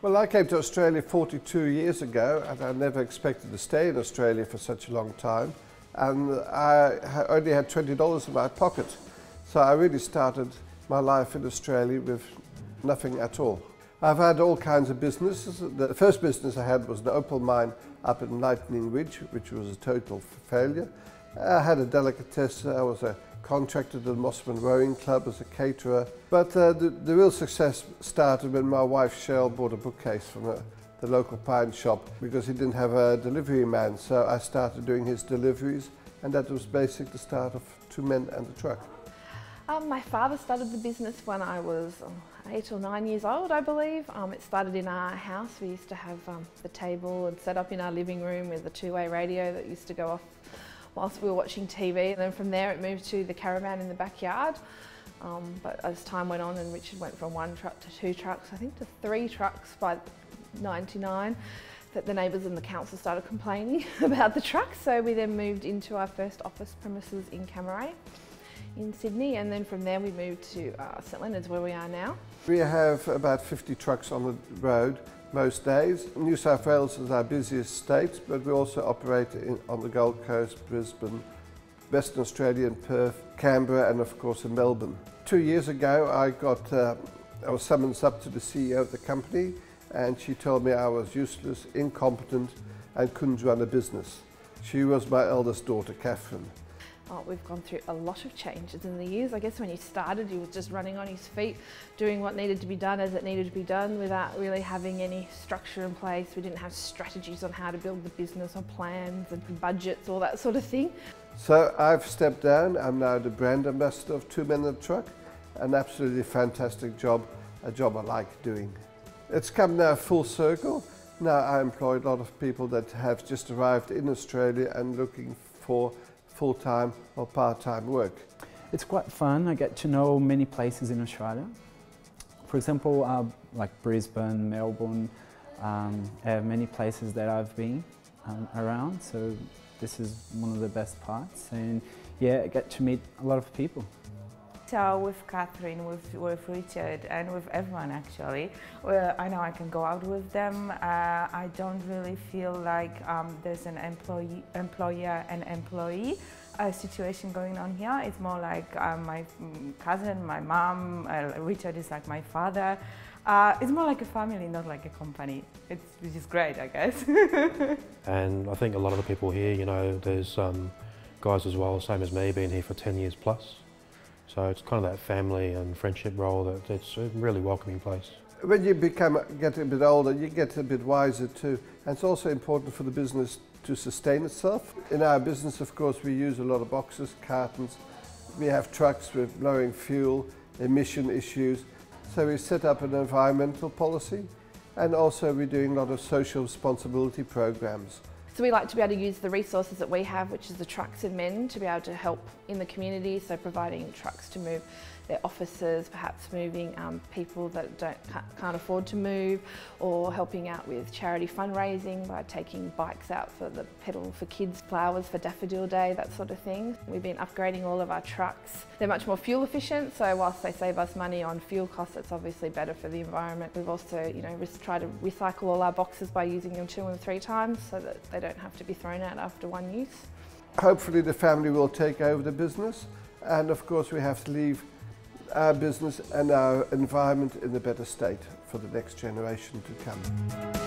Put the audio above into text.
Well, I came to Australia 42 years ago, and I never expected to stay in Australia for such a long time. And I only had $20 in my pocket. So I really started my life in Australia with nothing at all. I've had all kinds of businesses. The first business I had was an opal mine up in Lightning Ridge, which was a total failure. I had a delicatessen. I was a contractor to the Mossman Rowing Club as a caterer. But the real success started when my wife Cheryl bought a bookcase from the local pine shop because he didn't have a delivery man. So I started doing his deliveries, and that was basically the start of Two Men and a Truck. My father started the business when I was 8 or 9 years old, I believe. It started in our house. We used to have the table and set up in our living room with a two-way radio that used to go off whilst we were watching TV. And then from there it moved to the caravan in the backyard. But as time went on and Richard went from 1 truck to 2 trucks, I think to 3 trucks by '99, that the neighbours and the council started complaining about the trucks. So we then moved into our first office premises in Camaray in Sydney, and then from there we moved to St Leonards, where we are now. We have about 50 trucks on the road most days. New South Wales is our busiest state, but we also operate on the Gold Coast, Brisbane, Western Australia and Perth, Canberra, and of course in Melbourne. 2 years ago I was summoned up to the CEO of the company, and she told me I was useless, incompetent and couldn't run a business. She was my eldest daughter, Catherine. We've gone through a lot of changes in the years. I guess when he started, he was just running on his feet, doing what needed to be done as it needed to be done without really having any structure in place. We didn't have strategies on how to build the business or plans and budgets, all that sort of thing. So I've stepped down. I'm now the brand ambassador of Two Men and a Truck. An absolutely fantastic job, a job I like doing. It's come now full circle. Now I employ a lot of people that have just arrived in Australia and looking for full-time or part-time work. It's quite fun. I get to know many places in Australia. For example, like Brisbane, Melbourne, I have many places that I've been around, so this is one of the best parts. And yeah, I get to meet a lot of people. So with Catherine, with Richard and with everyone actually, well, I know I can go out with them. I don't really feel like there's an employer and employee situation going on here. It's more like my cousin, my mom, Richard is like my father. It's more like a family, not like a company, which is great, I guess. And I think a lot of the people here, you know, there's guys as well, same as me, been here for 10 years plus. So it's kind of that family and friendship role that it's a really welcoming place. When you get a bit older, you get a bit wiser too. And it's also important for the business to sustain itself. In our business, of course, we use a lot of boxes, cartons. We have trucks with blowing fuel, emission issues. So we set up an environmental policy, and also we're doing a lot of social responsibility programs. So we like to be able to use the resources that we have, which is the trucks and men, to be able to help in the community, so providing trucks to move their offices, perhaps moving people that can't afford to move, or helping out with charity fundraising by taking bikes out for the Pedal for Kids, flowers for Daffodil Day, that sort of thing. We've been upgrading all of our trucks. They're much more fuel efficient, so whilst they save us money on fuel costs, it's obviously better for the environment. We've also, you know, tried to recycle all our boxes by using them 2 and 3 times so that they don't have to be thrown out after one use. Hopefully the family will take over the business, and of course we have to leave our business and our environment in a better state for the next generation to come.